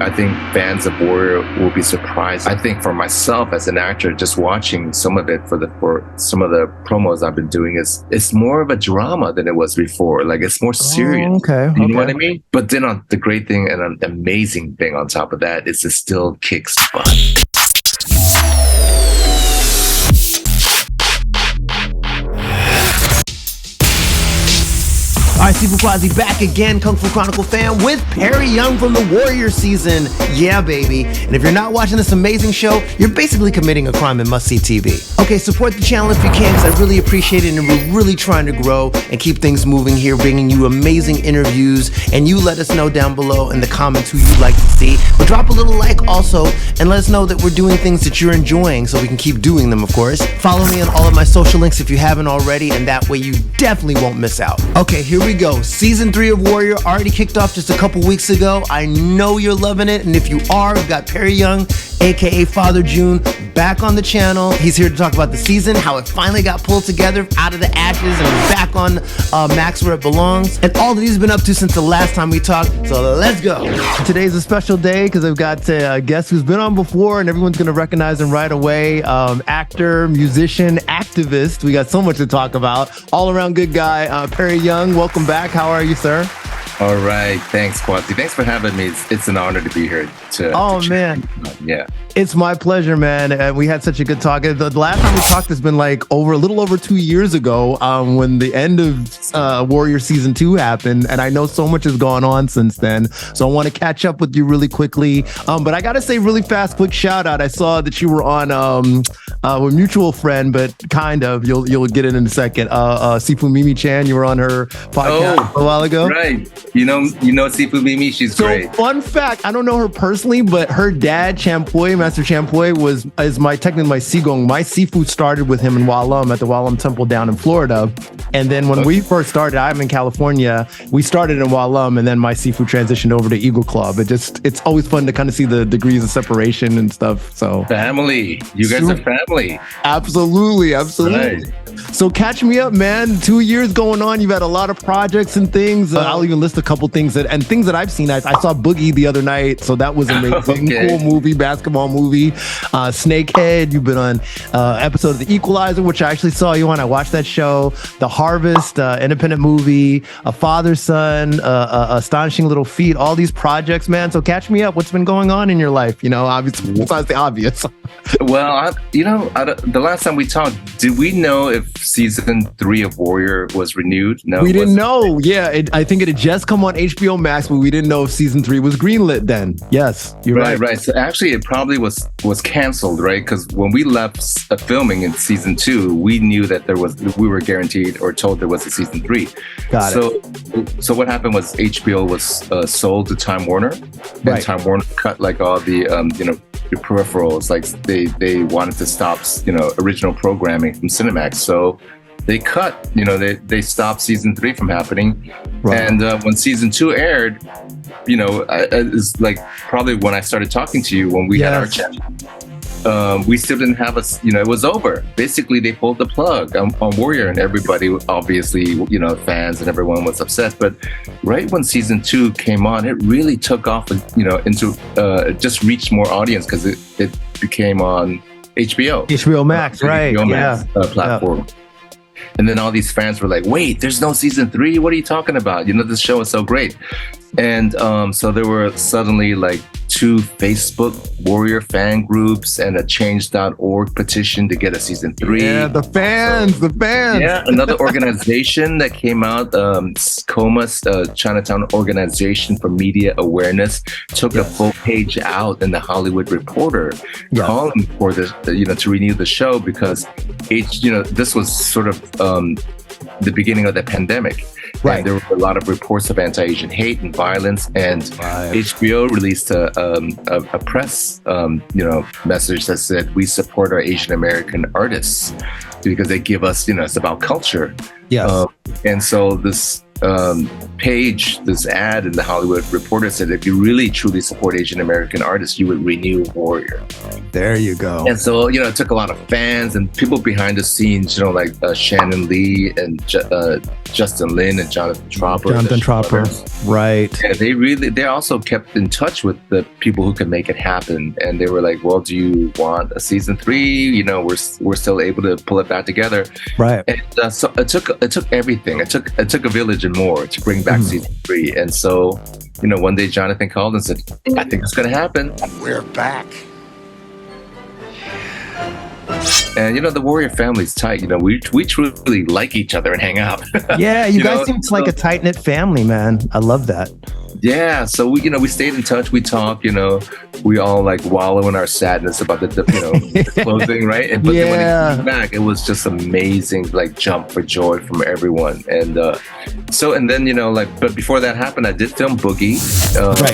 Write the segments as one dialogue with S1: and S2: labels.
S1: I think fans of Warrior will be surprised. I think for myself as an actor, just watching some of it for some of the promos I've been doing, it's more of a drama than it was before. Like it's more serious. You know what I mean? But then the great thing and an amazing thing on top of that is it still kicks butt.
S2: All right, Sifu Quasi back again, Kung Fu Chronicle fan, with Perry Yung from the Warrior season. Yeah, baby. And if you're not watching this amazing show, you're basically committing a crime in must-see TV. Okay, support the channel if you can, because I really appreciate it, and we're really trying to grow and keep things moving here, bringing you amazing interviews, and you let us know down below in the comments who you'd like to see. But drop a little like also, and let us know that we're doing things that you're enjoying so we can keep doing them, of course. Follow me on all of my social links if you haven't already, and that way you definitely won't miss out. Okay, here we go. Season 3 of Warrior already kicked off just a couple weeks ago. I know you're loving it, and if you are, we've got Perry Yung, aka Father Jun, back on the channel. He's here to talk about the season, how it finally got pulled together out of the ashes and back on Max where it belongs, and all that he's been up to since the last time we talked. So let's go. Today's a special day because I've got a guest who's been on before, and everyone's going to recognize him right away. Actor, musician, activist. We got so much to talk about. All around good guy, Perry Yung. Welcome back. How are you, sir?
S1: All right. Thanks, Quasi. Thanks for having me. It's an honor to be here.
S2: Man.
S1: Yeah.
S2: It's my pleasure, man. We had such a good talk. The last time we talked has been like a little over 2 years ago, when the end of Warrior Season 2 happened. And I know so much has gone on since then. So I want to catch up with you really quickly. But I got to say really fast, quick shout out. I saw that you were on a mutual friend, but kind of, you'll get it in a second. Sifu Mimi Chan, you were on her podcast a while ago.
S1: Right. You know Sifu Mimi, she's great.
S2: Fun fact, I don't know her personally, but her dad, Master Champoy, is technically my Sigong. My Sifu started with him in Walam at the Walam Temple down in Florida. And then when we first started, I'm in California, we started in Walam, and then my Sifu transitioned over to Eagle Club. It's always fun to kind of see the degrees of separation and stuff. So
S1: family. You guys are family.
S2: Absolutely. Right. So catch me up, man. 2 years going on. You've had a lot of projects and things. I'll even list a couple things that I've seen. I saw Boogie the other night, so that was amazing. Cool movie, basketball movie. Snakehead. You've been on episode of the Equalizer, which I actually saw you on. I watched that show. The Harvest, independent movie. A Father Son, Astonishing Little Feat. All these projects, man. So catch me up. What's been going on in your life? Obviously, besides the obvious.
S1: Well, the last time we talked, did we know if season 3 of Warrior was renewed? No,
S2: we didn't know. Yeah, I think it had just come on HBO Max, but we didn't know if season 3 was greenlit then. Yes, you're right.
S1: Right. So actually, it probably was canceled, right? Because when we left filming in season 2, we knew that we were guaranteed or told there was a season 3.
S2: Got it.
S1: So what happened was HBO was sold to Time Warner, and Time Warner cut like all the the peripherals. Like they wanted to stop original programming from Cinemax. So they cut, they stopped season 3 from happening. Right. And when season 2 aired, it's like probably when I started talking to you when we had our chat. We still didn't have it was over. Basically, they pulled the plug on Warrior, and everybody, obviously, fans and everyone was upset. But right when season 2 came on, it really took off, it just reached more audience because it became on HBO.
S2: HBO Max, right.
S1: HBO Max platform. Yeah. And then all these fans were like, wait, there's no season 3? What are you talking about? This show is so great. And so there were suddenly like 2 Facebook Warrior fan groups and a change.org petition to get a season 3.
S2: Yeah, the fans.
S1: Yeah, another organization that came out, COMA's Chinatown Organization for Media Awareness, took a full page out in the Hollywood Reporter, calling for this, to renew the show because this was sort of the beginning of the pandemic. Right. And there were a lot of reports of anti-Asian hate and violence, and HBO released a press message that said we support our Asian American artists because they give us, it's about culture.
S2: Yes.
S1: And so this page, this ad in the Hollywood Reporter said, if you really truly support Asian American artists, you would renew Warrior.
S2: There you go.
S1: And so, it took a lot of fans and people behind the scenes, like Shannon Lee and Justin Lin and Jonathan Tropper.
S2: Right.
S1: Yeah, they also kept in touch with the people who could make it happen, and they were like, "Well, do you want a season 3? You know, we're still able to pull it back together."
S2: Right.
S1: And so it took everything. It took a village and more to bring back season 3. And so, you know, one day Jonathan called and said, "I think it's going to happen.
S3: We're back."
S1: And, you know, the Warrior family's tight. You know, we truly like each other and hang out.
S2: Yeah, you guys seem like a tight-knit family, man. I love that.
S1: Yeah, so we stayed in touch. We talked, you know, we all like wallow in our sadness about the closing, right? But then when he came back, it was just amazing, like jump for joy from everyone. And and then, you know, like, but before that happened, I did film Boogie,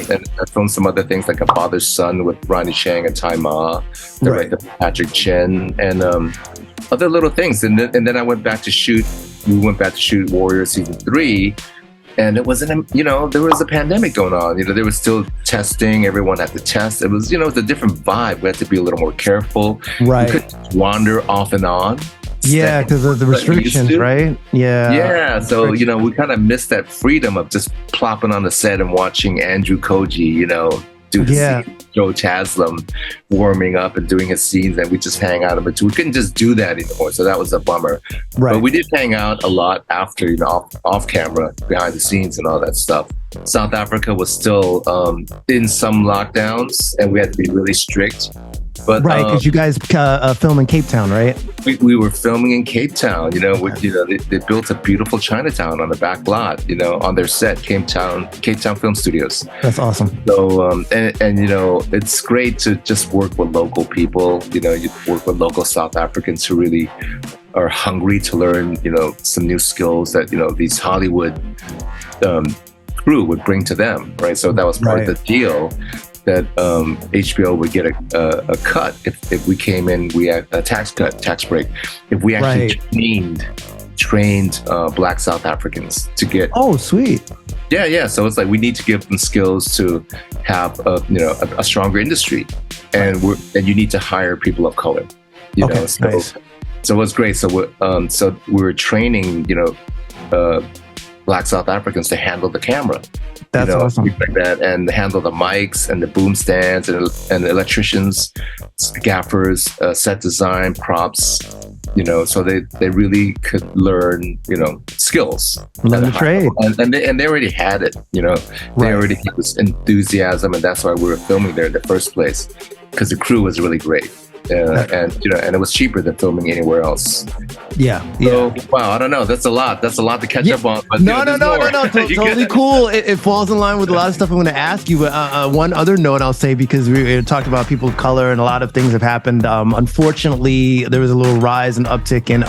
S1: and I filmed some other things like A Father's Son with Ronnie Chang and Tai Ma, director Patrick Chen, and other little things. And then I went back to shoot. We went back to shoot Warrior season 3. And it wasn't, you know, there was a pandemic going on. You know, there was still testing. Everyone had to test. It was, you know, it's a different vibe. We had to be a little more careful.
S2: Right.
S1: We couldn't wander off and on.
S2: Yeah, because of the restrictions, right? Yeah.
S1: Yeah. So, you know, we kind of missed that freedom of just plopping on the set and watching Andrew Koji, you know, do the scene. Joe Taslim warming up and doing his scenes, and we just hang out. But we couldn't just do that anymore, so that was a bummer. Right. But we did hang out a lot after, you know, off camera, behind the scenes, and all that stuff. South Africa was still in some lockdowns, and we had to be really strict. But
S2: because you guys film in Cape Town, right?
S1: We were filming in Cape Town. You know, they built a beautiful Chinatown on the back lot. You know, on their set, Cape Town Film Studios.
S2: That's awesome.
S1: So and you know, it's great to just work with local people. You know, you work with local South Africans who really are hungry to learn, you know, some new skills that, you know, these Hollywood crew would bring to them, right? So that was part of the deal, that HBO would get a cut if we came in. We had a tax break if we actually trained Black South Africans to get.
S2: Oh, sweet.
S1: Yeah. So it's like we need to give them skills to have a stronger industry, and you need to hire people of color. You know, so it was great. So we were training, you know, Black South Africans to handle the camera.
S2: That's awesome.
S1: Like that, and handle the mics and the boom stands and the electricians, gaffers, set design, props. You know, so they really could learn, you know, skills.
S2: Learn the trade.
S1: And they already had it, you know. They already had this enthusiasm, and that's why we were filming there in the first place, because the crew was really great. And you know, and it was cheaper than filming anywhere else. So, wow, I don't know. That's a lot to catch up on. But,
S2: no. Totally cool. It falls in line with a lot of stuff I'm going to ask you. One other note I'll say, because we talked about people of color and a lot of things have happened. Unfortunately, there was a little rise and uptick in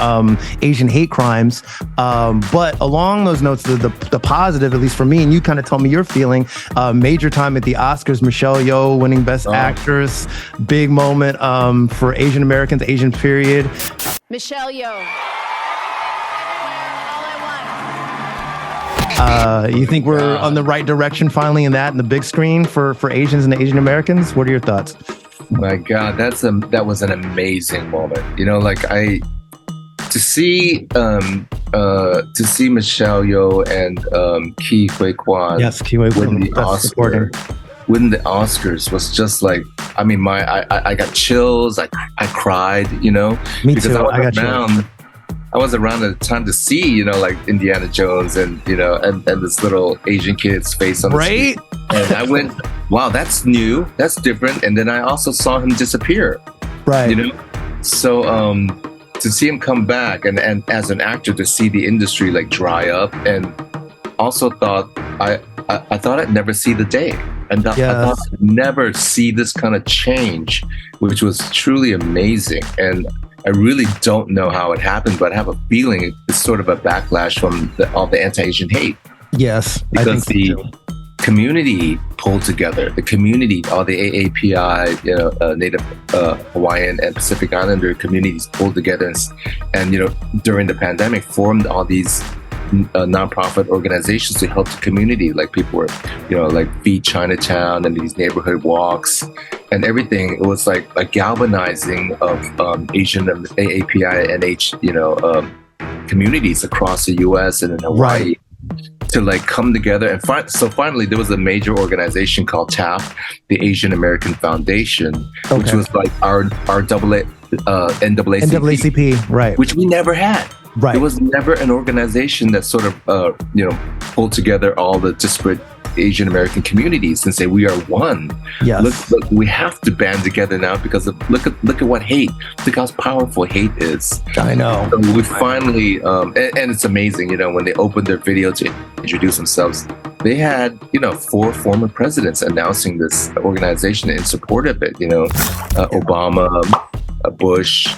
S2: Asian hate crimes. But along those notes, the positive, at least for me, and you kind of tell me your feeling. Major time at the Oscars. Michelle Yeoh winning Best Actress. Big moment for Asian Americans, Asian period.
S4: Michelle Yeoh.
S2: You think we're on the right direction finally in the big screen for Asians and Asian Americans? What are your thoughts?
S1: My God, that was an amazing moment. You know, like to see Michelle Yeoh and Ke Huy Quan win the Oscars was just like, I mean, I got chills. I cried, you know.
S2: Me too.
S1: I was around at the time to see, you know, like Indiana Jones and, you know, and this little Asian kid's face on the screen. And I went, wow, that's new. That's different. And then I also saw him disappear. Right. You know? So to see him come back and as an actor to see the industry like dry up, and also thought I thought I'd never see the day. And I thought I'd never see this kind of change, which was truly amazing. And I really don't know how it happened, but I have a feeling it's sort of a backlash from all the anti-Asian hate.
S2: Yes,
S1: because the community pulled together. The community, all the AAPI, you know, Native Hawaiian and Pacific Islander communities pulled together, and you know, during the pandemic, formed all these nonprofit organizations to help the community. Like people were, you know, like Feed Chinatown and these neighborhood walks and everything. It was like a galvanizing of Asian AAPI NH, you know, communities across the U.S. and in Hawaii to like come together. And so finally, there was a major organization called TAF, the Asian American Foundation, which was like our NAACP,
S2: right?
S1: Which we never had.
S2: Right.
S1: There was never an organization that sort of pulled together all the disparate Asian American communities and say we are one.
S2: Yes.
S1: Look, we have to band together now because look at what hate. Look how powerful hate is.
S2: I know.
S1: So we finally, and it's amazing. When they opened their video to introduce themselves, they had 4 former presidents announcing this organization in support of it. Obama, Bush.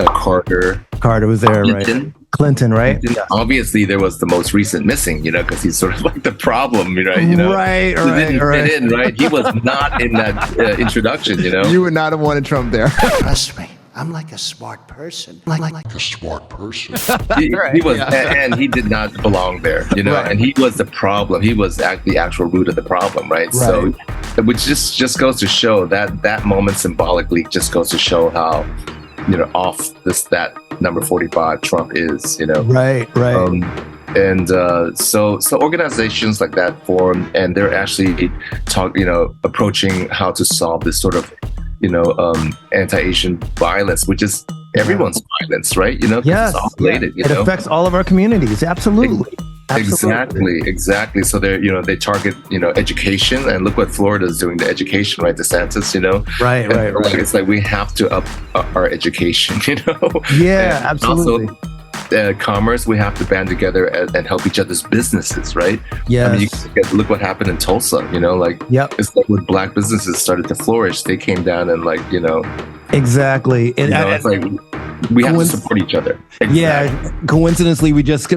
S1: Carter
S2: was there,
S1: Clinton.
S2: Right? Clinton, right?
S1: Clinton. Obviously, there was the most recent missing, because he's sort of like the problem, right?
S2: Right.
S1: Fit in, right? He was not in that introduction,
S2: You would not have wanted Trump there.
S3: Trust me, I'm like a smart person. Like a smart person.
S1: He was, and he did not belong there,
S2: Right.
S1: And he was the problem. He was the actual root of the problem, right? So, which just goes to show that moment symbolically just goes to show how. Off that number 45 Trump is,
S2: Right.
S1: So organizations like that form, and they're actually approaching how to solve this sort of, anti-Asian violence, which is everyone's violence, right?
S2: Yes.
S1: It's all related,
S2: It affects all of our communities. Absolutely.
S1: Exactly. So they target, education, and look what Florida is doing to education, right? DeSantis,
S2: Right.
S1: It's like we have to up our education,
S2: Yeah, absolutely.
S1: Also, commerce, we have to band together and help each other's businesses, right?
S2: Yes.
S1: Look what happened in Tulsa, It's like when Black businesses started to flourish, they came down and
S2: Exactly.
S1: It's like we have to support each other. Exactly.
S2: Yeah. Coincidentally, we just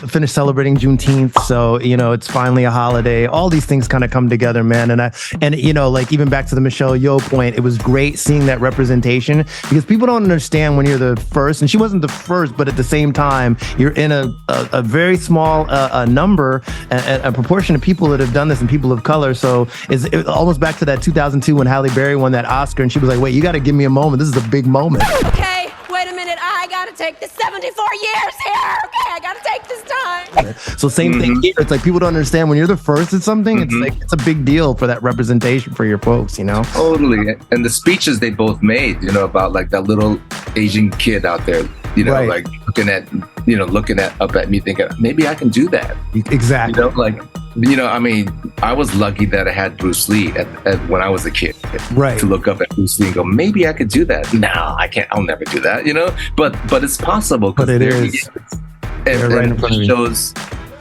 S2: finished celebrating Juneteenth, so it's finally a holiday. All these things kind of come together, man. And even back to the Michelle Yeoh point, it was great seeing that representation because people don't understand when you're the first, and she wasn't the first, but at the same time, you're in a very small number, a proportion of people that have done this and people of color. So it's almost back to that 2002 when Halle Berry won that Oscar, and she was like, "Wait, you got to give me a moment. This is a big moment."
S4: Okay, wait a minute. I gotta take this 74 years here. Okay, I gotta take this time.
S2: So same thing here. It's like people don't understand when you're the first at something. It's like it's a big deal for that representation for your folks.
S1: Totally. And the speeches they both made, about like that little Asian kid out there, like looking at up at me thinking maybe I can do that.
S2: Exactly.
S1: I was lucky that I had Bruce Lee when I was a kid,
S2: right?
S1: To look up at Bruce Lee and go, maybe I could do that. No, I can't. I'll never do that. But it's possible.
S2: But it is.
S1: And it shows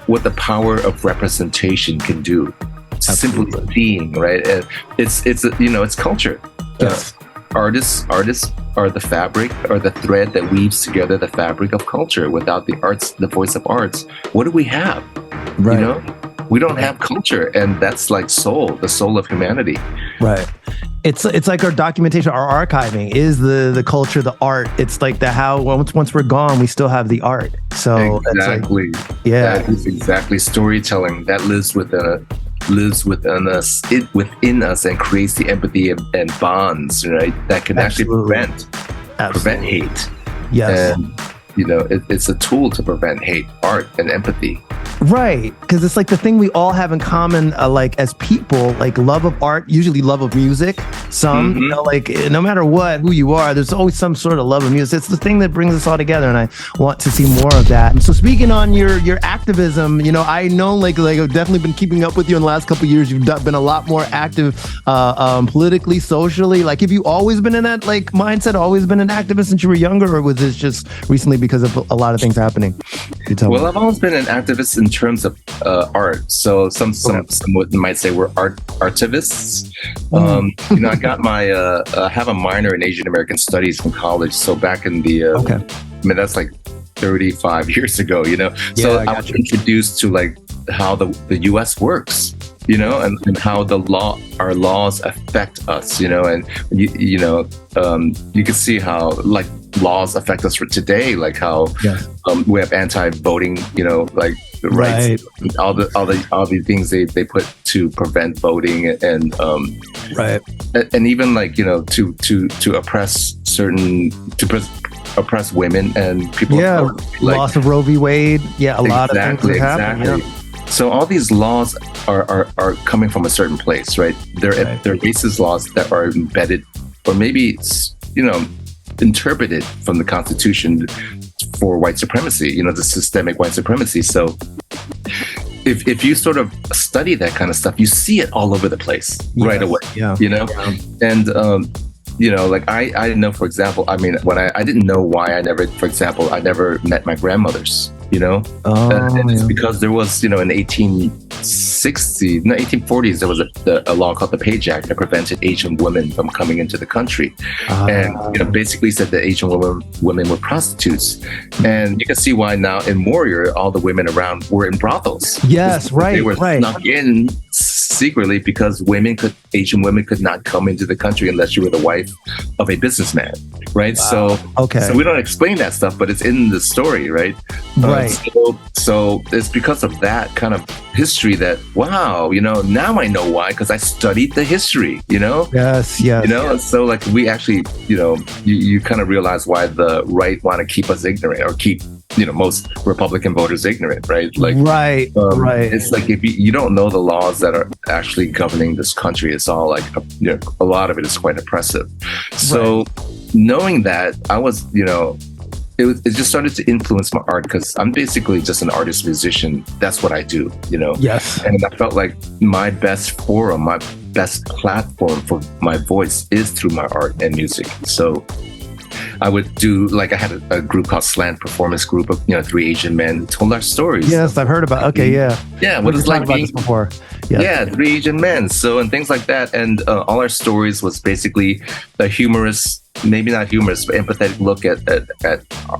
S1: what the power of representation can do. Simply seeing, right? And it's culture.
S2: Yes.
S1: Artists are the fabric or the thread that weaves together the fabric of culture. Without the arts, the voice of arts, what do we have?
S2: Right.
S1: We don't have culture, and that's like the soul of humanity.
S2: Right. It's like our documentation, our archiving is the culture, the art. It's like how once we're gone, we still have the art. So
S1: exactly, that is exactly storytelling that lives within us and creates the empathy and bonds, right? That can actually prevent hate.
S2: Yes.
S1: And it's a tool to prevent hate, art and empathy.
S2: Right, because it's like the thing we all have in common, as people, like love of art, usually love of music. Some, no matter who you are, there's always some sort of love of music. It's the thing that brings us all together, and I want to see more of that. And so, speaking on your activism, I know I've definitely been keeping up with you in the last couple of years. You've been a lot more active, politically, socially. Like, have you always been in that mindset? Always been an activist since you were younger, or was this just recently because of a lot of things happening?
S1: Well, I've always been an activist in terms of art. So some might say we're artivists. I got I have a minor in Asian American Studies from college. So back in the, that's like 35 years ago, So I was introduced to how the U.S. works, and how our laws affect us, and you can see how laws affect us for today, how we have anti-voting, rights, all the things they put to prevent voting and and even to oppress oppress women and people.
S2: Yeah,
S1: Like,
S2: loss of Roe v. Wade. Yeah, a lot of things that happen. Yeah.
S1: So all these laws are coming from a certain place, right? They're racist laws that are embedded, or maybe interpreted from the Constitution for white supremacy. The systemic white supremacy. So if you sort of study that kind of stuff, you see it all over the place right away.
S2: Yeah.
S1: And like I know, for example, I mean, when I didn't know why I never met my grandmothers. And it's because there was, in the 1840s, there was a law called the Page Act that prevented Asian women from coming into the country, and basically said that Asian women were prostitutes, and you can see why now in Warrior all the women around were in brothels.
S2: Yes, right.
S1: They were snuck in secretly because Asian women could not come into the country unless you were the wife of a businessman, right? Wow. So we don't explain that stuff, but it's in the story, right?
S2: Right.
S1: So it's because of that kind of history that, wow, now I know why, because I studied the history, Yes. So like we actually, you kind of realize why the right want to keep us ignorant, or keep, most Republican voters ignorant, right? Like, right. It's like if you don't know the laws that are actually governing this country, it's all like, a lot of it is quite oppressive. So knowing that, I was, it just started to influence my art, because I'm basically just an artist musician. That's what I do, Yes. And I felt like my best forum, my best platform for my voice is through my art and music. So I would do, like, I had a group called Slant Performance Group of, 3 Asian men who told our stories.
S2: Yes, I've heard about. Okay, yeah.
S1: Yeah, what it's like
S2: about this before.
S1: Yeah, 3 Asian men. So, and things like that. And all our stories was basically a humorous, maybe not humorous, but empathetic look at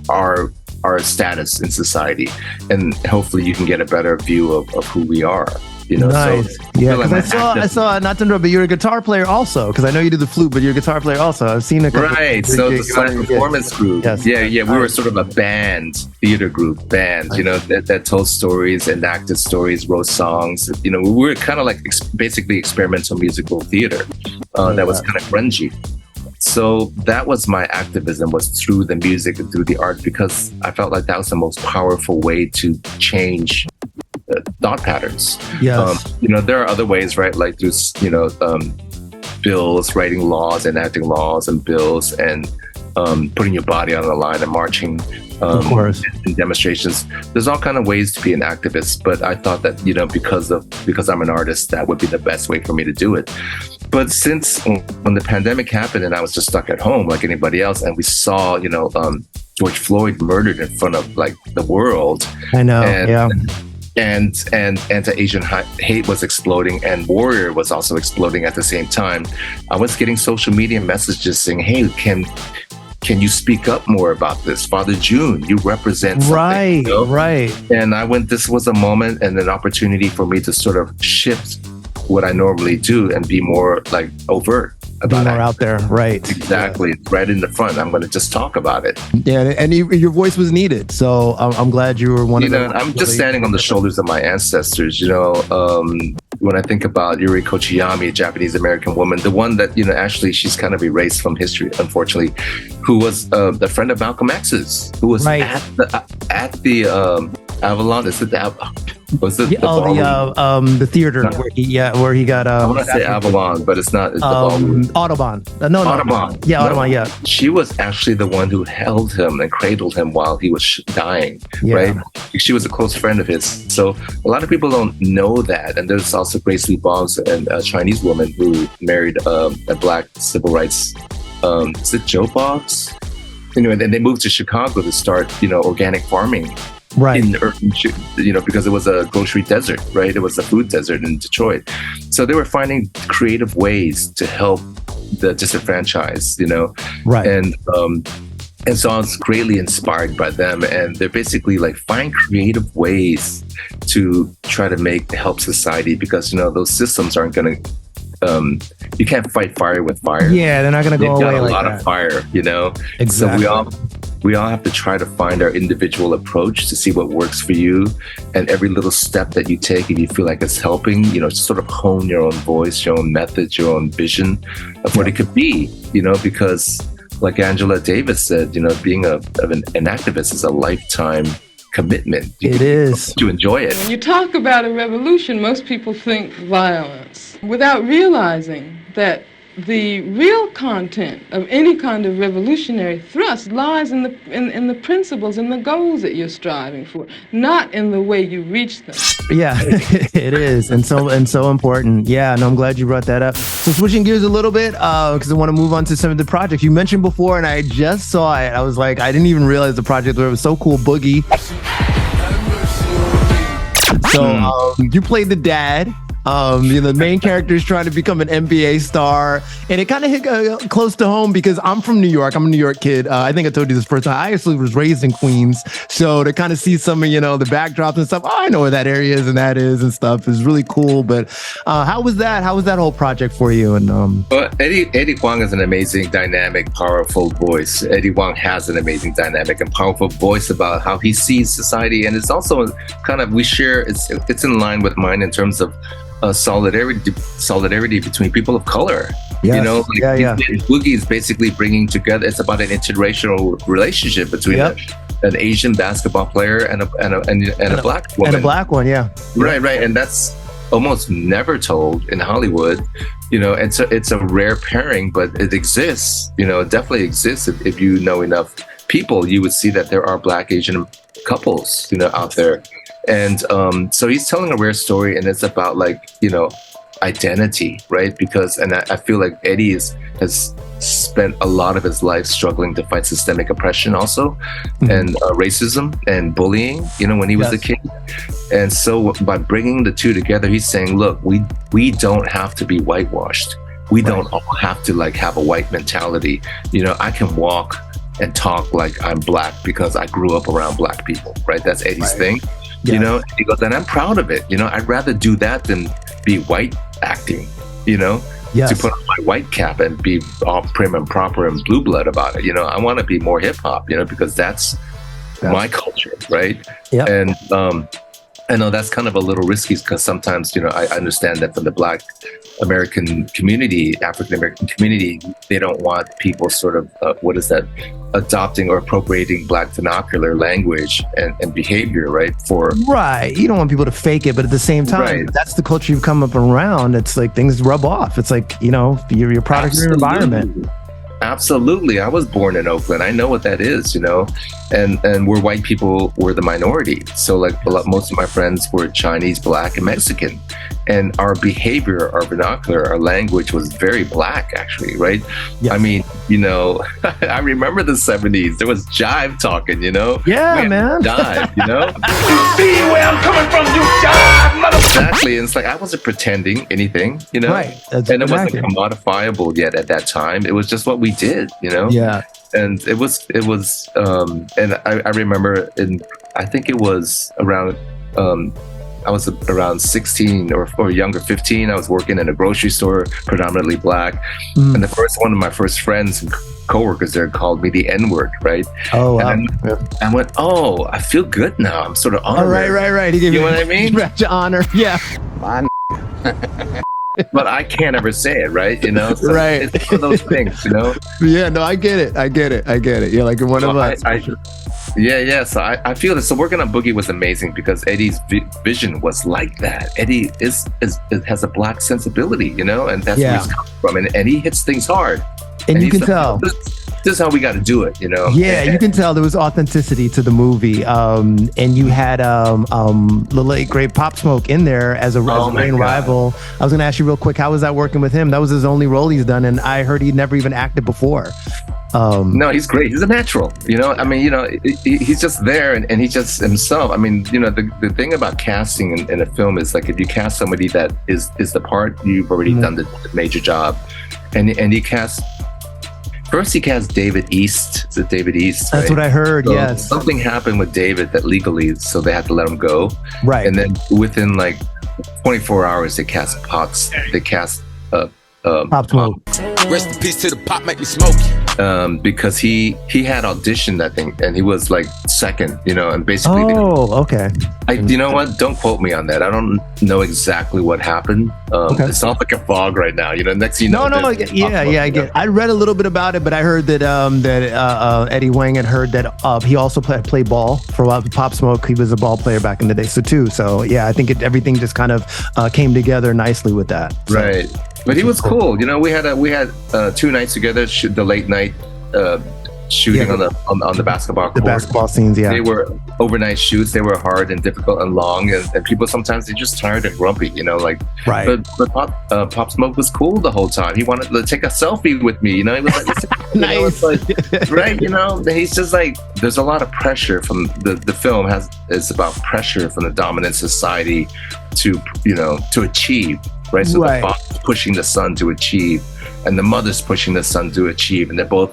S1: our status in society. And hopefully you can get a better view of who we are.
S2: Nice. So because I saw, not to interrupt, but you're a guitar player also, because I know you do the flute, but you're a guitar player also. I've seen a couple.
S1: Right. So the Slant Performance Group.
S2: Yes.
S1: Yeah. We were sort of a theater group, that told stories, enacted stories, wrote songs. We were kind of like basically experimental musical theater that was kind of grungy. So that was my activism, was through the music and through the art, because I felt like that was the most powerful way to change thought patterns.
S2: Yes.
S1: There are other ways, right? Like through, bills, writing laws, enacting laws and bills, and putting your body on the line and marching
S2: of course.
S1: in demonstrations. There's all kind of ways to be an activist, but I thought that, because I'm an artist, that would be the best way for me to do it. But since when the pandemic happened and I was just stuck at home like anybody else, and we saw, George Floyd murdered in front of like the world.
S2: I know.
S1: And anti-Asian hate was exploding, and Warrior was also exploding at the same time. I was getting social media messages saying, "Hey, can you speak up more about this? Father Jun, you represent something."
S2: Right.
S1: And this was a moment and an opportunity for me to sort of shift what I normally do and be more like overt about it.
S2: Be more out there, right.
S1: Exactly. Yeah. Right in the front. I'm going to just talk about it.
S2: Yeah, and your voice was needed. So I'm glad you were one of them.
S1: I'm just standing on the shoulders of my ancestors, when I think about Yuri Kochiyami, a Japanese-American woman, the one that, actually she's kind of erased from history, unfortunately, who was the friend of Malcolm X's, who was at the Avalon. Is it the
S2: the theater where he got.
S1: I want to say Avalon, but it's not. It's the ballroom.
S2: Audubon.
S1: Audubon.
S2: Yeah, Audubon. Yeah.
S1: She was actually the one who held him and cradled him while he was dying. Yeah. Right. She was a close friend of his. So a lot of people don't know that. And there's also Grace Lee Boggs, and a Chinese woman who married a black civil rights. Is it Joe Boggs? Anyway, then they moved to Chicago to start, organic farming.
S2: Right.
S1: In urban, because it was a grocery desert, right? It was a food desert in Detroit. So they were finding creative ways to help the disenfranchised,
S2: Right.
S1: And so I was greatly inspired by them. And they're basically like, find creative ways to try to help society, because, those systems aren't going to, you can't fight fire with fire.
S2: Yeah, they're not going to go away like that.
S1: A lot of fire,
S2: Exactly.
S1: So we all have to try to find our individual approach to see what works for you. And every little step that you take, if you feel like it's helping, sort of hone your own voice, your own method, your own vision of what it could be, because like Angela Davis said, being an activist is a lifetime commitment.
S2: It is.
S1: To enjoy it.
S5: When you talk about a revolution, most people think violence without realizing that the real content of any kind of revolutionary thrust lies in the principles and the goals that you're striving for, not in the way you reach them.
S2: Yeah, it is, and so important. Yeah, no, I'm glad you brought that up. So switching gears a little bit, because I want to move on to some of the projects you mentioned before, and I just saw it. I was like, I didn't even realize the project was so cool. Boogie. So you played the dad. The main character is trying to become an NBA star, and it kind of hit close to home because I'm from New York. I'm a New York kid. I think I told you this first time. I actually was raised in Queens, so to kind of see some of the backdrops and stuff. Oh, I know where that area is and stuff is really cool. But how was that? How was that whole project for you? And
S1: well, Eddie Huang is an amazing, dynamic, powerful voice. Eddie Huang has an amazing, dynamic, and powerful voice about how he sees society, and it's also kind of it's in line with mine in terms of solidarity between people of color.
S2: Yes.
S1: Boogie is basically bringing together. It's about an interracial relationship between an Asian basketball player and a black woman.
S2: And a black one, yeah.
S1: Right, and that's almost never told in Hollywood. And so it's a rare pairing, but it exists. It definitely exists. If you know enough people, you would see that there are black Asian couples, out there. And so he's telling a rare story, and it's about identity, right? Because, and I feel like Eddie has spent a lot of his life struggling to fight systemic oppression also, and racism and bullying, when he was a kid. And so by bringing the two together, he's saying, look, we don't have to be whitewashed. We don't all have to have a white mentality. I can walk and talk like I'm black because I grew up around black people, right? That's Eddie's thing. He goes, and I'm proud of it. I'd rather do that than be white acting, to put on my white cap and be all prim and proper and blue blood about it. I want to be more hip hop, because that's my culture, right?
S2: Yep.
S1: And I know that's kind of a little risky because sometimes, I understand that from the Black American community, African American community, they don't want people sort of, adopting or appropriating Black vernacular language and behavior, right?
S2: Right. You don't want people to fake it, but at the same time, that's the culture you've come up around. It's like things rub off. It's like, your product of your environment.
S1: Absolutely. I was born in Oakland. I know what that is, and we're white people, we're the minority. So most of my friends were Chinese, Black, and Mexican. And our behavior, our vernacular, our language was very Black, actually, right? Yes. I mean, I remember the 70s. There was jive talking,
S2: Yeah, man.
S1: Jive,
S6: See where I'm coming from, you jive, mother.
S1: Exactly. And it's like I wasn't pretending anything,
S2: Right.
S1: And it wasn't commodifiable yet at that time. It was just what we did,
S2: Yeah.
S1: And it was and I remember I think it was around I was around 16 or younger, 15. I was working in a grocery store, predominantly Black. And one of my first friends and coworkers there called me the N-word, right?
S2: Oh, wow.
S1: And I went, oh, I feel good now. I'm sort of honored.
S2: Oh, right. He gave
S1: you know what I mean?
S2: Badge of honor. Yeah.
S1: But I can't ever say it, right? So
S2: right.
S1: It's one of those things,
S2: Yeah, no, I get it. Yeah, like one of us.
S1: Yeah. So I feel that. So working on Boogie was amazing because Eddie's vision was like that. Eddie has a Black sensibility, and that's where he's coming from. And he hits things hard.
S2: And you can tell.
S1: This is how we got to do it,
S2: Yeah, you can tell there was authenticity to the movie. And you had the late great Pop Smoke in there as a main rival. I was going to ask you real quick, how was that working with him? That was his only role he's done, and I heard he'd never even acted before.
S1: No, he's great. He's a natural. I mean, he's just there and he's just himself. I mean, the thing about casting in a film is if you cast somebody that is the part, you've already done the major job. And he cast. First, he cast David East. Is it David East?
S2: That's what I heard.
S1: So
S2: yes.
S1: Something happened with David that legally, so they had to let him go.
S2: Right.
S1: And then within 24 hours, they cast Pops. They cast
S2: Pop Smoke.
S7: Rest in peace to the pop, make me smoke.
S1: because he had auditioned, I think, and he was like second, and basically.
S2: Okay.
S1: You know what? Don't quote me on that. I don't know exactly what happened. It's not like a fog right now. Next thing you know.
S2: No. Yeah. I get. I read a little bit about it, but I heard that Eddie Wang had heard that he also played ball for a while. Pop Smoke. He was a ball player back in the day, too. So yeah, I think everything just kind of came together nicely with that. So.
S1: Right. But he was cool. We had 2 nights together. The late night shooting on the basketball court.
S2: The basketball scenes, yeah.
S1: They were overnight shoots. They were hard and difficult and long, and people sometimes they're just tired and grumpy,
S2: Right.
S1: But Pop Smoke was cool the whole time. He wanted to take a selfie with me, He was like,
S2: nice.
S1: Right? He's just like, there's a lot of pressure from the film is about pressure from the dominant society to achieve. Right, so the father's pushing the son to achieve, and the mother's pushing the son to achieve, and they're both,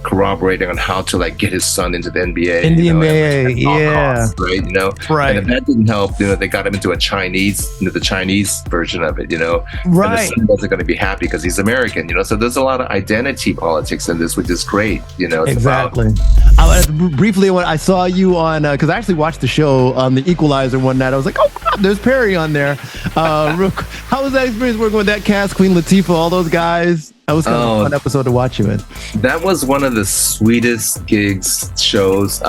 S1: corroborating on how to get his son into the NBA.
S2: Costs,
S1: right?
S2: Right.
S1: And if that didn't help, they got him into the Chinese version of it,
S2: Right.
S1: And the son wasn't going to be happy because he's American, So there's a lot of identity politics in this, which is great, It's
S2: exactly. Briefly, when I saw you on, because I actually watched the show on the Equalizer one night, I was like, oh God, there's Perry on there. How was that experience working with that cast, Queen Latifah, all those guys? That was kind of a fun episode to watch you in.
S1: That was one of the sweetest productions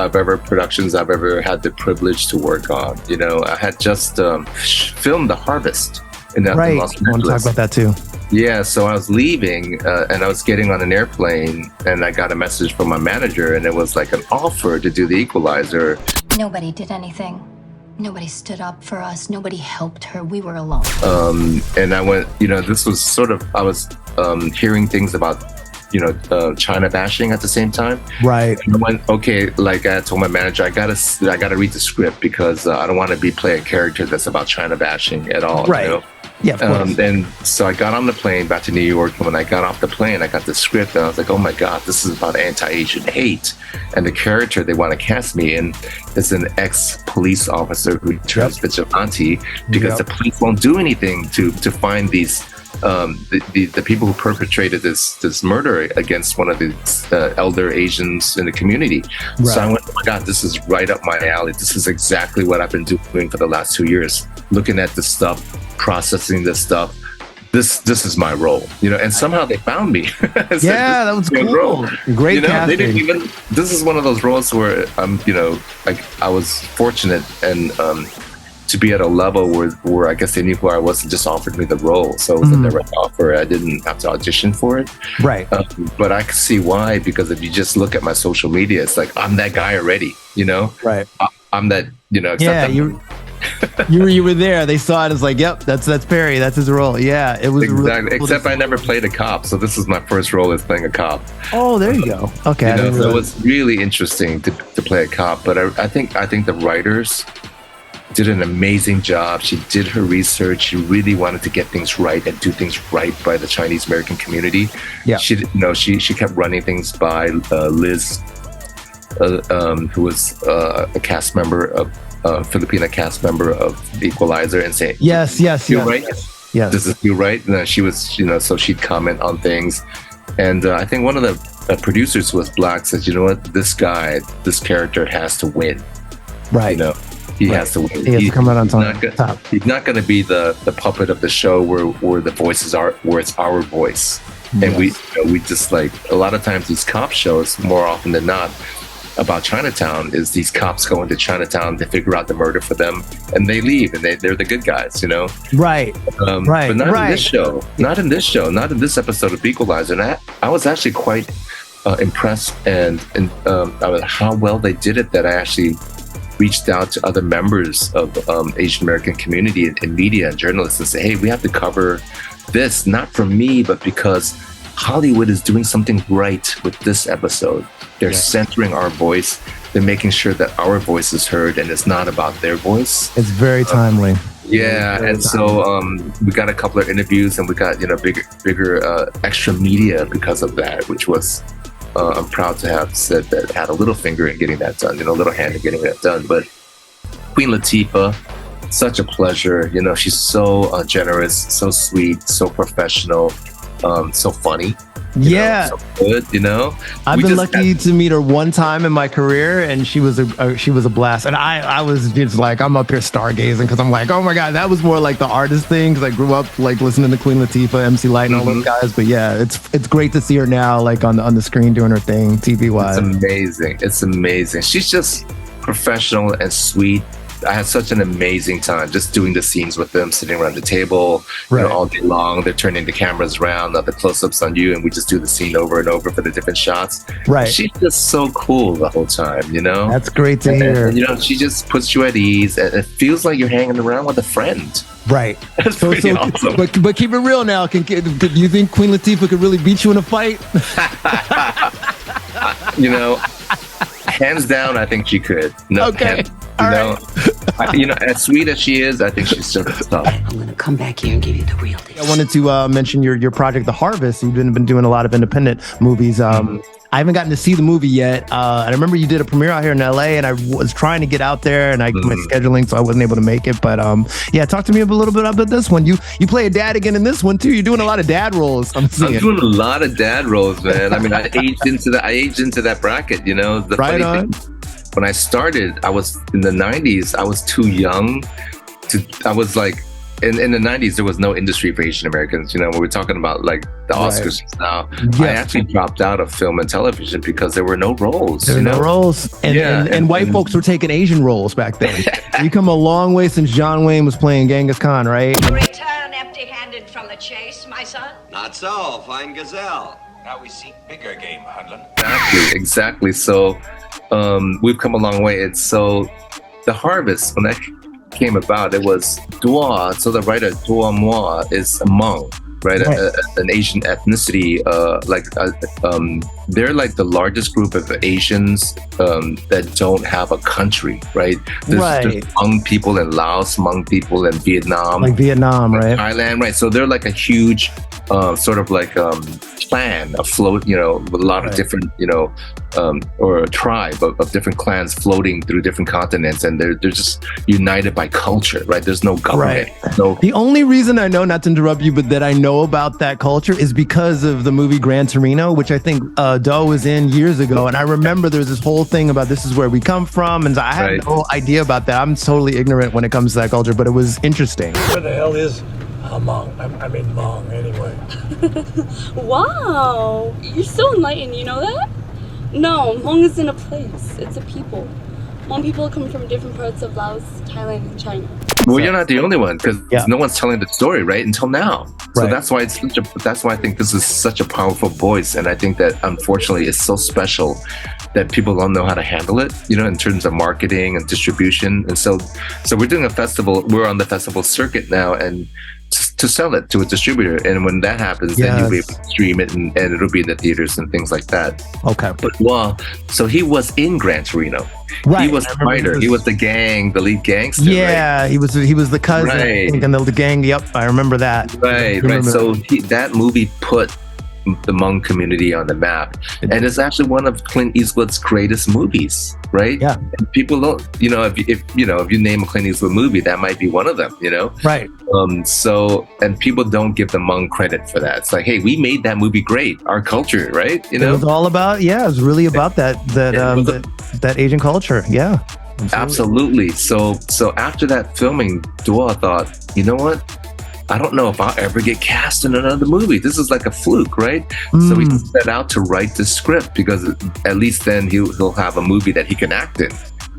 S1: I've ever had the privilege to work on. I had just filmed The Harvest in Los Angeles.
S2: I want to talk about that too.
S1: Yeah, so I was leaving and I was getting on an airplane and I got a message from my manager and it was like an offer to do The Equalizer.
S7: Nobody did anything. Nobody stood up for us. Nobody helped her. We were alone.
S1: And I went, this was sort of, I was hearing things about, China bashing at the same time.
S2: Right.
S1: And I went, okay, like I told my manager, I gotta read the script because I don't want to play a character that's about China bashing at all.
S2: Right. Yeah, of course.
S1: And so I got on the plane back to New York, and when I got off the plane, I got the script, and I was like, oh my God, this is about anti-Asian hate. And the character they want to cast me in is an ex-police officer who turns vigilante because the police won't do anything to find these the people who perpetrated this murder against one of the elder Asians in the community. Right. So I went, oh my God, this is right up my alley. This is exactly what I've been doing for the last 2 years, looking at this stuff, processing this stuff. This is my role, and somehow they found me.
S2: Yeah, that was cool. Role. Great casting.
S1: They didn't even. This is one of those roles where I was fortunate and to be at a level where I guess they knew who I was and just offered me the role. So it was a direct offer. I didn't have to audition for it.
S2: Right.
S1: But I can see why, because if you just look at my social media, it's like I'm that guy already.
S2: Right.
S1: I'm that.
S2: Yeah. You were there. They saw it as like, yep, that's Perry. That's his role. Yeah, it was
S1: exactly. Really cool. Except I never played a cop, so this is my first role as playing a cop.
S2: Oh, there you go. Okay.
S1: So it was really interesting to play a cop. But I think the writers did an amazing job. She did her research. She really wanted to get things right and do things right by the Chinese American community. Yeah. She kept running things by Liz, who was a cast member of. Filipina cast member of Equalizer and saying,
S2: yes,
S1: right? Yes. This is you right? And she was, so she'd comment on things. And I think one of the producers who was black says, you know what, this character has to win.
S2: Right.
S1: He has to win.
S2: He has to come out on top.
S1: He's not going to be the puppet of the show where the voices are, where it's our voice. And we just like, a lot of times these cop shows, more often than not, about Chinatown is these cops go into Chinatown to figure out the murder for them, and they leave, and they're the good guys,
S2: Right.
S1: Right. But not in this show. Not in this episode of Equalizer. And I was actually quite impressed and how well they did it. That I actually reached out to other members of Asian American community in media and journalists and say, hey, we have to cover this, not for me, but because Hollywood is doing something right with this episode. They're centering our voice. They're making sure that our voice is heard and it's not about their voice.
S2: It's very timely.
S1: So we got a couple of interviews and we got bigger extra media because of that, which was I'm proud to have said that had a little finger in getting that done, a little hand in getting that done. But Queen Latifah, such a pleasure. She's so generous, so sweet, so professional. So funny,
S2: Yeah.
S1: So good,
S2: I've been lucky to meet her one time in my career, and she was a blast. And I was just like, I'm up here stargazing because I'm like, oh my God, that was more like the artist thing because I grew up like listening to Queen Latifah, MC Lyte, and all those guys. But yeah, it's great to see her now like on the screen doing her thing, TV wise.
S1: It's amazing. She's just professional and sweet. I had such an amazing time just doing the scenes with them, sitting around the table all day long. They're turning the cameras around, the close-ups on you, and we just do the scene over and over for the different shots.
S2: Right.
S1: She's just so cool the whole time,
S2: That's great to hear.
S1: And, she just puts you at ease, and it feels like you're hanging around with a friend.
S2: Right.
S1: That's pretty awesome.
S2: But keep it real now. Do you think Queen Latifah could really beat you in a fight?
S1: Hands down, I think she could. No,
S2: okay.
S1: As sweet as she is, I think she's still tough.
S3: I'm going to come back here and give you the real deal.
S2: I wanted to mention your project, The Harvest. You've been doing a lot of independent movies. I haven't gotten to see the movie yet. I remember you did a premiere out here in LA, and I was trying to get out there, and my scheduling, so I wasn't able to make it. But talk to me a little bit about this one. You play a dad again in this one too. You're doing a lot of dad roles. I'm doing
S1: a lot of dad roles, man. I mean, I aged into that bracket. The
S2: right
S1: funny
S2: on.
S1: thing, when I started, I was in the 90s. I was too young I was like. In the 90s, there was no industry for Asian Americans. When we're talking about like the Oscars now, I actually dropped out of film and television because there were no roles.
S2: There were no roles. And white folks were taking Asian roles back then. You come a long way since John Wayne was playing Genghis Khan, right?
S8: You return empty-handed from the chase, my son?
S9: Not so, fine gazelle.
S6: Now we seek bigger game, Hunlin.
S1: Exactly. So we've come a long way. And so The Harvest, when that came about, it was Dua. So the writer Dua Moi is Hmong, right? An Asian ethnicity. They're like the largest group of Asians that don't have a country, right? There's Hmong people in Laos, Hmong people in Vietnam,
S2: right?
S1: Thailand, right? So they're like a huge sort of like clan afloat, with a lot of different, or a tribe of different clans floating through different continents, and they're just united by culture, right? There's no government.
S2: Right. The only reason I know, not to interrupt you, but that I know about that culture is because of the movie Gran Torino, which I think Doe was in years ago, and I remember there's this whole thing about this is where we come from, and I had no idea about that. I'm totally ignorant when it comes to that culture, but it was interesting.
S10: Where the hell is Hmong? I mean Hmong, anyway.
S11: Wow, you're so enlightened, you know that? No, Hmong isn't a place, it's a people. Hmong people come from different parts of Laos, Thailand, and China.
S1: Well, you're not the only one, because no one's telling the story, right? Until now. So that's why that's why I think this is such a powerful voice, and I think that unfortunately it's so special that people don't know how to handle it, in terms of marketing and distribution. And so we're doing a festival. We're on the festival circuit now, and to sell it to a distributor, and when that happens, then you'll be able to stream it, and it'll be in the theaters and things like that.
S2: Okay.
S1: But so he was in Gran Torino.
S2: Right.
S1: He was the fighter. He was the lead gangster.
S2: Yeah, right? he was the cousin.
S1: Right.
S2: And the gang. Yep, I remember that.
S1: Right. So that movie put the Hmong community on the map, and it's actually one of Clint Eastwood's greatest movies, right?
S2: Yeah.
S1: And people don't, if you name a Clint Eastwood movie, that might be one of them,
S2: Right.
S1: And people don't give the Hmong credit for that. It's like, hey, we made that movie great, our culture, right?
S2: It was all about, it was really about that Asian culture. Yeah.
S1: Absolutely. So after that filming, Dua thought, you know what? I don't know if I'll ever get cast in another movie. This is like a fluke, right? So he set out to write the script, because at least then he'll have a movie that he can act in.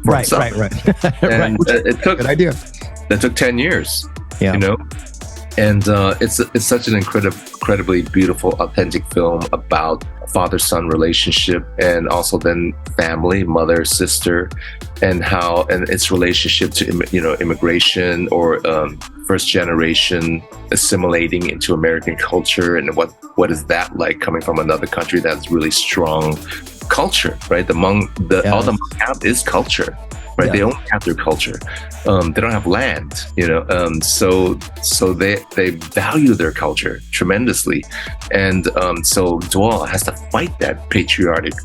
S2: Right.
S1: And it took,
S2: good idea.
S1: That took 10 years,
S2: and
S1: it's such an incredibly beautiful, authentic film about a father-son relationship, and also then family, mother, sister, and its relationship to immigration, or first generation assimilating into American culture, and what is that like coming from another country that's really strong culture, right? All the Hmong have is culture. Right, they only have their culture. They don't have land, so they value their culture tremendously, and so Dua has to fight that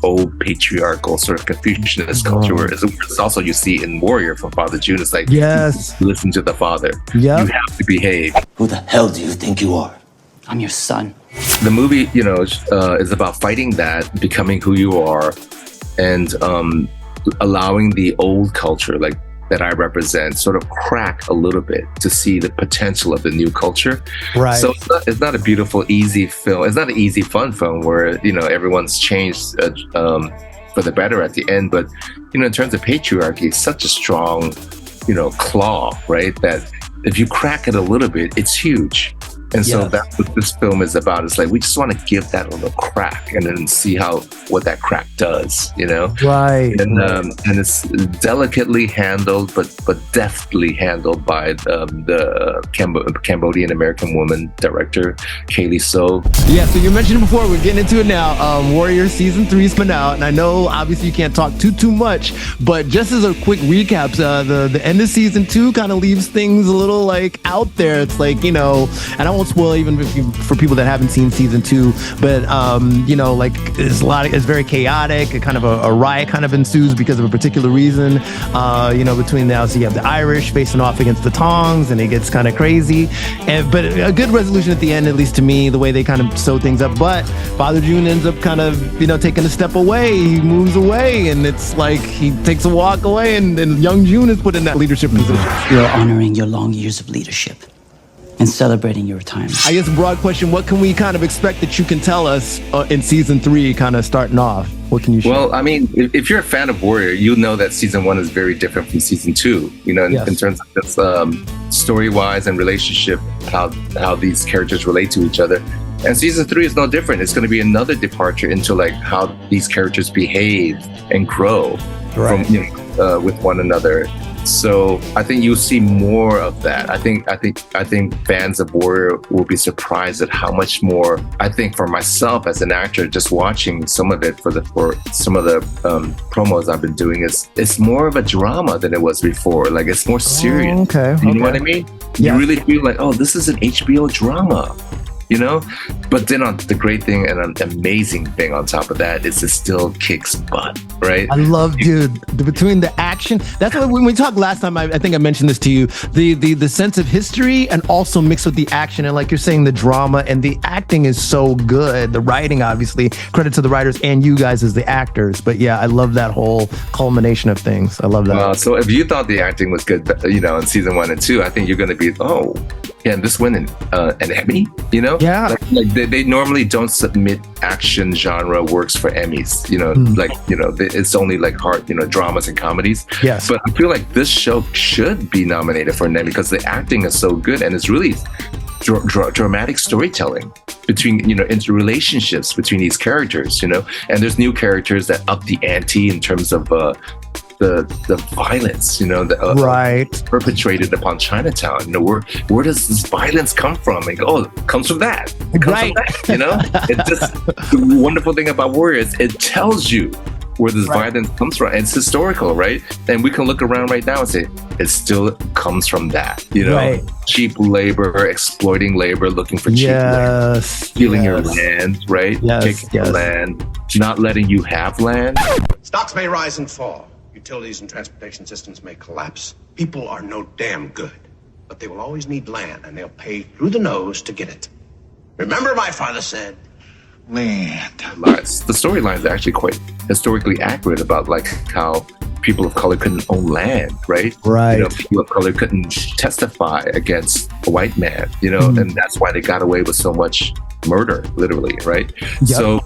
S1: old patriarchal sort of Confucianist culture. Where it's also you see in Warrior from Father Jun. It's like, listen to the father. You have to behave.
S3: Who the hell do you think you are?
S12: I'm your son.
S1: The movie, is about fighting that, becoming who you are, and allowing the old culture, like that I represent, sort of crack a little bit to see the potential of the new culture.
S2: Right.
S1: So it's not a beautiful, easy film. It's not an easy, fun film where everyone's changed for the better at the end. But in terms of patriarchy, it's such a strong, claw, right? That if you crack it a little bit, it's huge. And so that's what this film is about. It's like, we just want to give that little crack and then see what that crack does,
S2: Right.
S1: And it's delicately handled, but deftly handled by the Cambodian American woman director, Kaylee So.
S2: Yeah, so you mentioned it before. We're getting into it now. Warrior season 3 has been out, and I know obviously you can't talk too much, but just as a quick recap, the end of season 2 kind of leaves things a little like out there. It's like, and I won't spoil even for people that haven't seen season 2, but like it's very chaotic. Kind of a riot kind of ensues because of a particular reason. Between now, so you have the Irish facing off against the Tongs, and it gets kind of crazy. But a good resolution at the end, at least to me, the way they kind of sew things up. But Father Jun ends up kind of taking a step away. He moves away, and it's like he takes a walk away, and young Jun is put in that leadership position.
S12: You're honoring your long years of leadership and celebrating your retirement.
S2: I guess a broad question, what can we kind of expect that you can tell us in season 3 kind of starting off? What can you share?
S1: Well, I mean, if you're a fan of Warrior, you'll know that season 1 is very different from season 2, in terms of this story-wise and relationship, how these characters relate to each other. And season 3 is no different. It's going to be another departure into like how these characters behave and grow from with one another. So I think you'll see more of that. I think fans of Warrior will be surprised at how much more. I think for myself as an actor, just watching some of it for some of the promos I've been doing, it's more of a drama than it was before. Like it's more serious. You know what I mean? You really feel like, oh, this is an HBO drama. But then the great thing and an amazing thing on top of that is it still kicks butt, right?
S2: I love, between the action, that's what when we talked last time, I think I mentioned this to you, the sense of history and also mixed with the action, and like you're saying, the drama and the acting is so good. The writing, obviously, credit to the writers and you guys as the actors. But yeah, I love that whole culmination of things. I love that.
S1: So if you thought the acting was good, in season 1 and 2, I think you're going to be, this win an Emmy,
S2: Yeah.
S1: Like they normally don't submit action genre works for Emmys, it's only like hard, dramas and comedies.
S2: Yes.
S1: But I feel like this show should be nominated for an Emmy because the acting is so good and it's really dramatic storytelling between, interrelationships between these characters, and there's new characters that up the ante in terms of the violence, perpetrated upon Chinatown. Where does this violence come from? And go, it comes from that. It comes from that. It's just the wonderful thing about Warriors. It tells you where this violence comes from. And it's historical, right? And we can look around right now and say it still comes from that. Cheap labor, exploiting labor, looking for cheap labor, stealing your land, right? Taking your land, not letting you have land.
S3: Stocks may rise and fall. Utilities and transportation systems may collapse. People are no damn good, but they will always need land, and they'll pay through the nose to get it. Remember, my father said, land.
S1: The storyline is actually quite historically accurate about like how people of color couldn't own land, right?
S2: Right.
S1: People of color couldn't testify against a white man, and that's why they got away with so much murder, literally, right? Yep.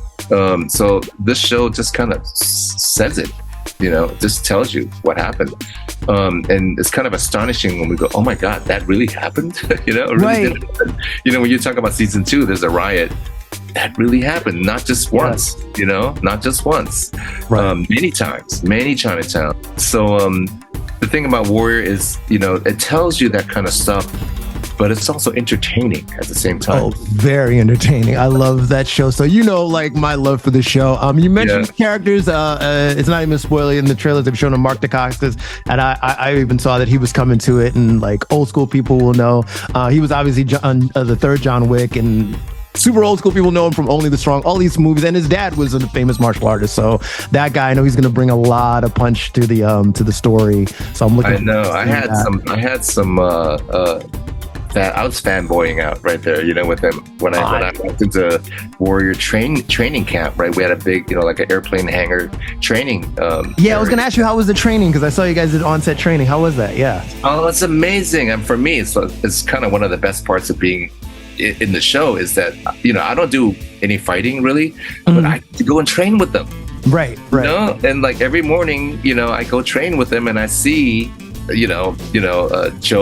S1: So this show just kind of says it. Just tells you what happened. And it's kind of astonishing when we go, oh my God, that really happened? It really did happen. When you talk about season 2, there's a riot. That really happened, not just once, not just once. Many times, many Chinatown. So the thing about Warrior is, it tells you that kind of stuff, but it's also entertaining at the same time.
S2: Oh, very entertaining. I love that show. So like my love for the show. You mentioned the characters. It's not even a spoiler in the trailers. They've shown him Mark Dacascos, and I even saw that he was coming to it, and like old school people will know. He was obviously the third John Wick, and super old school people know him from Only the Strong, all these movies, and his dad was a famous martial artist. So that guy, I know he's going to bring a lot of punch to the story. So I'm looking.
S1: I know. I had some I was fanboying out right there, you know, with him when I went into Warrior training camp. Right, we had a big, you know, like an airplane hangar training.
S2: I was gonna ask you, how was the training? Because I saw you guys did on-set training. How was that? Yeah.
S1: Oh, it's amazing. And for me, it's kind of one of the best parts of being in the show is that, you know, I don't do any fighting really, but I get to go and train with them.
S2: Right.
S1: You know? And like every morning, you know, I go train with them and I see, Joe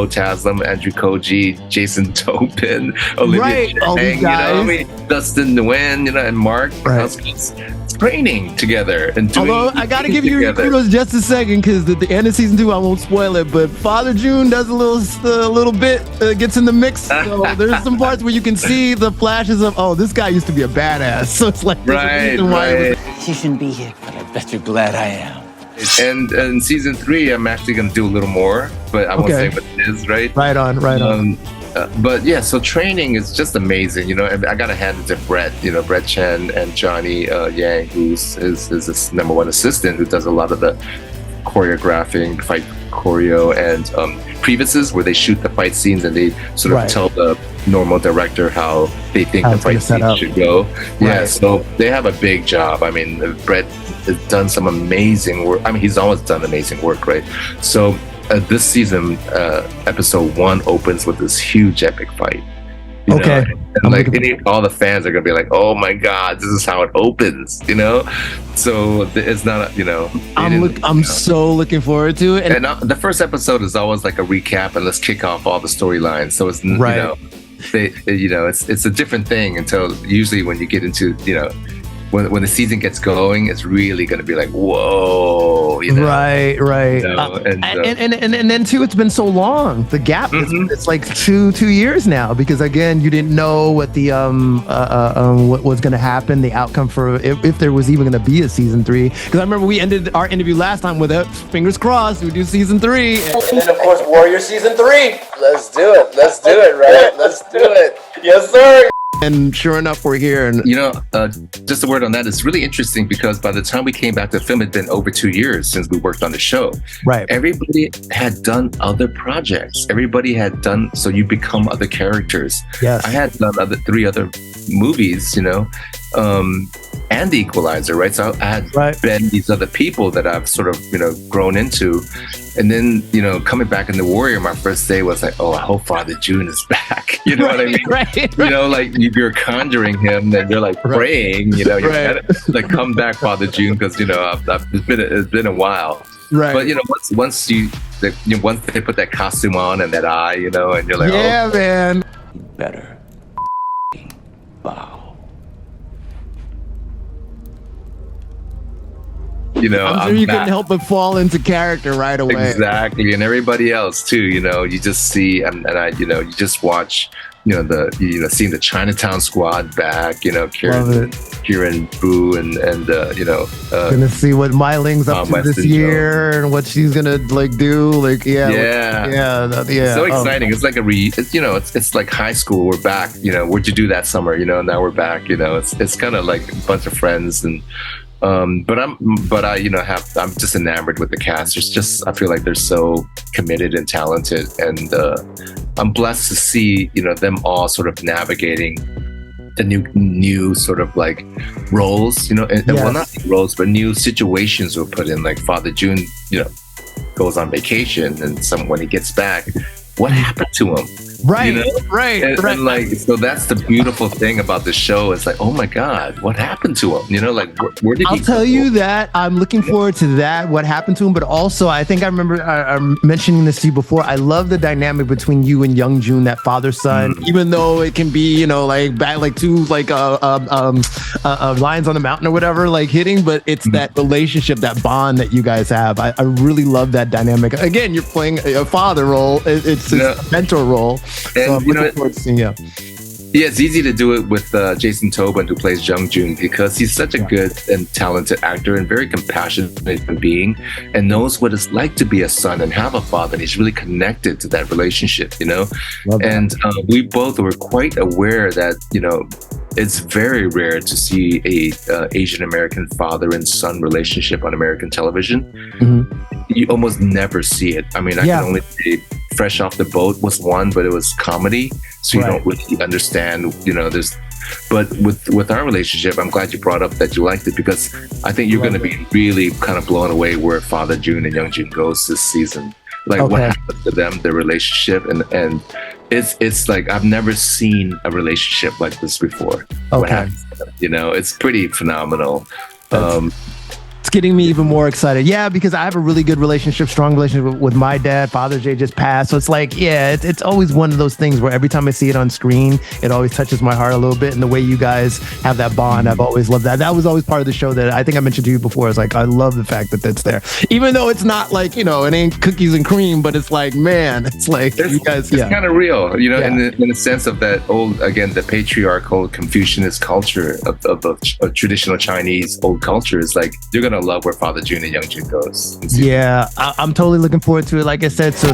S1: Taslim, Andrew Koji, Jason Topin, Olivia Chang, you know, I mean, Dustin Nguyen, you know, and Mark Dacascos training together and doing.
S2: Although I gotta give you kudos just a second, because at the end of season 2, I won't spoil it, but Father Jun does a little bit, gets in the mix. So there's some parts where you can see the flashes of, oh, this guy used to be a badass. So it's like,
S12: She shouldn't be here, but I bet you're glad I am.
S1: And in season 3, I'm actually going to do a little more, but I won't say what it is, right?
S2: Right on.
S1: But yeah, so training is just amazing, you know. And I got to hand it to Brett, you know, Brett Chen and Johnny Yang, who's his #1 assistant, who does a lot of the choreographing, fight choreo, and previouses where they shoot the fight scenes and they sort of tell the normal director how they think the fight scene should go. Yeah, so they have a big job. I mean, Brett has done some amazing work. I mean, he's always done amazing work, right? So this season, episode 1 opens with this huge epic fight. You know? And like all the fans are gonna be like, "Oh my God, this is how it opens," you know. So it's not, you know.
S2: I'm so looking forward to it.
S1: And the first episode is always like a recap and let's kick off all the storylines. So it's you know, it's a different thing until usually when you get into, you know, when the season gets going, it's really going to be like, whoa, you know?
S2: Right.
S1: You know,
S2: and then too, it's been so long. The gap, it's like two years now, because again, you didn't know what the what was going to happen, the outcome for if there was even going to be a season 3. Because I remember we ended our interview last time with it, fingers crossed, we do season 3,
S13: and then of course Warrior season 3. Let's do it, right? Let's do it. Yes, sir.
S2: And sure enough, we're here. And
S1: you know, just a word on that. It's really interesting because by the time we came back to film, it had been over 2 years since we worked on the show.
S2: Right.
S1: Everybody had done other projects. Everybody had done, so you become other characters.
S2: Yes.
S1: I had done 3 other movies, you know, and the Equalizer, right? So I had been these other people that I've sort of, you know, grown into. And then, you know, coming back in The Warrior, my first day was like, oh, I hope Father Jun is back. You know what I mean?
S2: Right.
S1: You know, like you're conjuring him and you're like praying, you know, you're like, come back, Father Jun, because, you know, it's been a while.
S2: Right.
S1: But, you know, once they put that costume on and that eye, you know, and you're like,
S2: yeah,
S1: oh,
S2: man.
S12: You better bow.
S1: You know,
S2: I'm sure you couldn't help but fall into character right away.
S1: Exactly, and everybody else too. You know, you just see, and I, you know, you just watch, you know, seeing the Chinatown Squad back. You know, Kieran Boo and you know,
S2: gonna see what Myling's up to this year and what she's gonna like do. Like,
S1: so exciting. It's like it's like high school. We're back. You know, what'd you do that summer? You know, now we're back. You know, it's kind of like a bunch of friends and. But I'm just enamored with the cast. I feel like they're so committed and talented, and I'm blessed to see, you know, them all sort of navigating the new sort of like roles, you know, and well, not roles, but new situations were put in. Like Father Jun, you know, goes on vacation, and when he gets back, what happened to him?
S2: Right,
S1: you know?
S2: right.
S1: And like, so that's the beautiful thing about the show. It's like, oh my God, what happened to him? You know, like, where did he go?
S2: I'll tell you that. I'm looking forward to that, what happened to him. But also, I think I remember mentioning this to you before. I love the dynamic between you and Young Jun, that father-son. Even though it can be, you know, like bad, like two like lions on the mountain or whatever, like hitting. But it's that relationship, that bond that you guys have. I really love that dynamic. Again, you're playing a father role. It's a mentor role.
S1: And
S2: so I'm looking forward to seeing
S1: Yeah, it's easy to do it with Jason Tobin, who plays Young Jun, because he's such a good and talented actor and very compassionate human being, and knows what it's like to be a son and have a father. And he's really connected to that relationship, you know. And we both were quite aware that, you know, it's very rare to see a Asian American father and son relationship on American television. You almost never see it. I mean, I can only say Fresh Off the Boat was one, but it was comedy, so you don't really understand, but with our relationship, I'm glad you brought up that you liked it, because I think you're going to be really kind of blown away where Father Jun and Young Jun goes this season. Like what happened to them, their relationship, and it's like I've never seen a relationship like this before.
S2: Okay.
S1: It's pretty phenomenal.
S2: It's getting me even more excited. Yeah, because I have a really good relationship, strong relationship with my dad. Father's Day just passed. So it's like, it's always one of those things where every time I see it on screen, it always touches my heart a little bit. And the way you guys have that bond, I've always loved that. That was always part of the show that I think I mentioned to you before. It's like, I love the fact that that's there. Even though it's not like, it ain't cookies and cream, but it's like, man, it's like you guys,
S1: it's kind of real, in the sense of that old, again, the patriarchal Confucianist culture of traditional Chinese old culture is like, you're going to love where Father Jun and Young Jun goes.
S2: Yeah, I'm totally looking forward to it. Like I said, so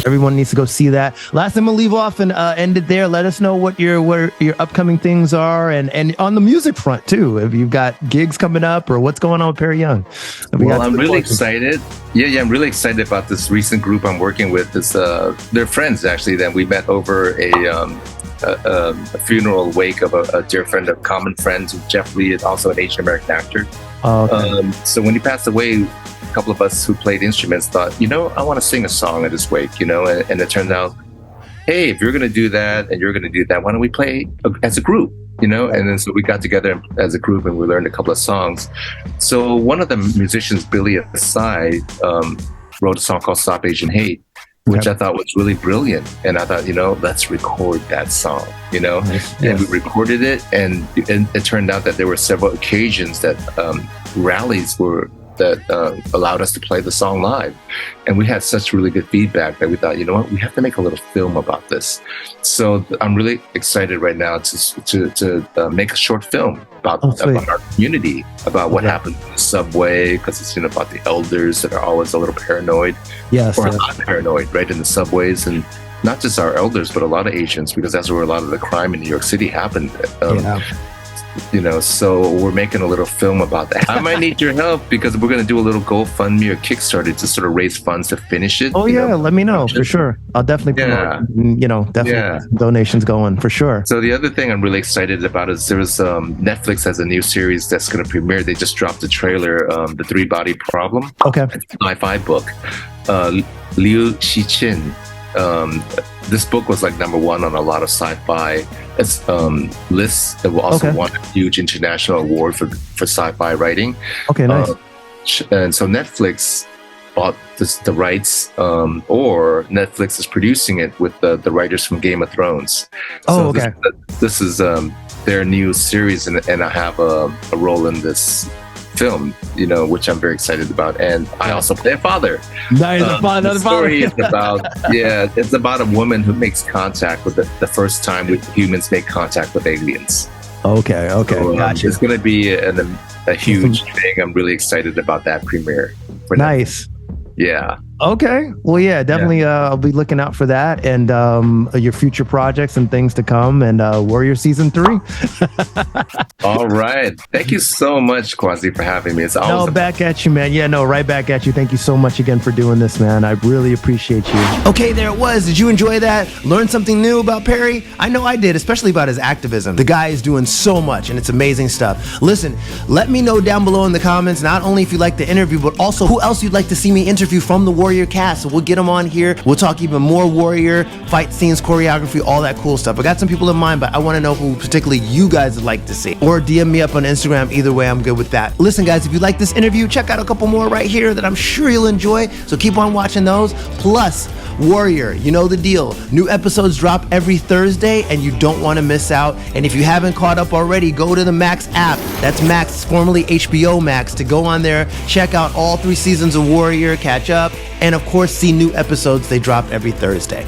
S2: everyone needs to go see that. Last time we'll leave off and end it there. Let us know what your upcoming things are, and on the music front too. If you've got gigs coming up or what's going on with Perry Yung.
S1: Well, I'm really excited. Yeah, I'm really excited about this recent group I'm working with. They're friends actually. That we met over a funeral wake of a dear friend, a common friend, Jeff Lee, is also an Asian American actor. So when he passed away, a couple of us who played instruments thought, I want to sing a song at his wake, and it turned out, hey, if you're going to do that and you're going to do that, why don't we play as a group, And then so we got together as a group and we learned a couple of songs. So one of the musicians, Billy Asai, wrote a song called Stop Asian Hate, which I thought was really brilliant. And I thought, let's record that song, And we recorded it, and it turned out that there were several occasions that rallies that allowed us to play the song live. And we had such really good feedback that we thought, we have to make a little film about this. So I'm really excited right now to make a short film about our community, about what happened in the subway, because it's about the elders that are always a little paranoid, or not paranoid, right, in the subways, and not just our elders, but a lot of Asians, because that's where a lot of the crime in New York City happened. So we're making a little film about that. I might need your help, because we're going to do a little GoFundMe or Kickstarter to sort of raise funds to finish it.
S2: Let me know for sure. I'll definitely promote, definitely donations going for sure.
S1: So the other thing I'm really excited about is there was Netflix has a new series that's going to premiere. They just dropped the trailer, The Three Body Problem.
S2: Okay.
S1: It's a sci-fi book. Liu Xichin. This book was like #1 on a lot of sci-fi lists. It also won a huge international award for sci-fi writing.
S2: Okay, nice.
S1: And so Netflix bought the rights, or Netflix is producing it with the writers from Game of Thrones. So this is their new series, and I have a role in this film, which I'm very excited about, and I also play a father.
S2: Nice,
S1: the story is about it's about a woman who makes contact with the first time humans make contact with aliens.
S2: Okay, so, gotcha.
S1: It's going to be a huge thing. I'm really excited about that premiere.
S2: Nice.
S1: Yeah.
S2: Okay. Well, yeah, definitely. I'll be looking out for that, and your future projects and things to come, and Warrior Season 3.
S1: All right. Thank you so much, Kwasi, for having me. It's always
S2: back at you, man. Yeah, no, right back at you. Thank you so much again for doing this, man. I really appreciate you. Okay, there it was. Did you enjoy that? Learn something new about Perry? I know I did, especially about his activism. The guy is doing so much, and it's amazing stuff. Listen, let me know down below in the comments, not only if you like the interview, but also who else you'd like to see me interview from the Warrior cast. So we'll get them on here. We'll talk even more Warrior, fight scenes, choreography, all that cool stuff. I got some people in mind, but I want to know who particularly you guys would like to see. Or DM me up on Instagram. Either way, I'm good with that. Listen, guys, if you like this interview, check out a couple more right here that I'm sure you'll enjoy. So keep on watching those. Plus, Warrior, you know the deal. New episodes drop every Thursday, and you don't want to miss out. And if you haven't caught up already, go to the Max app. That's Max, formerly hbomax, to go on there, check out all 3 seasons of Warrior, catch up, and of course, see new episodes. They drop every Thursday.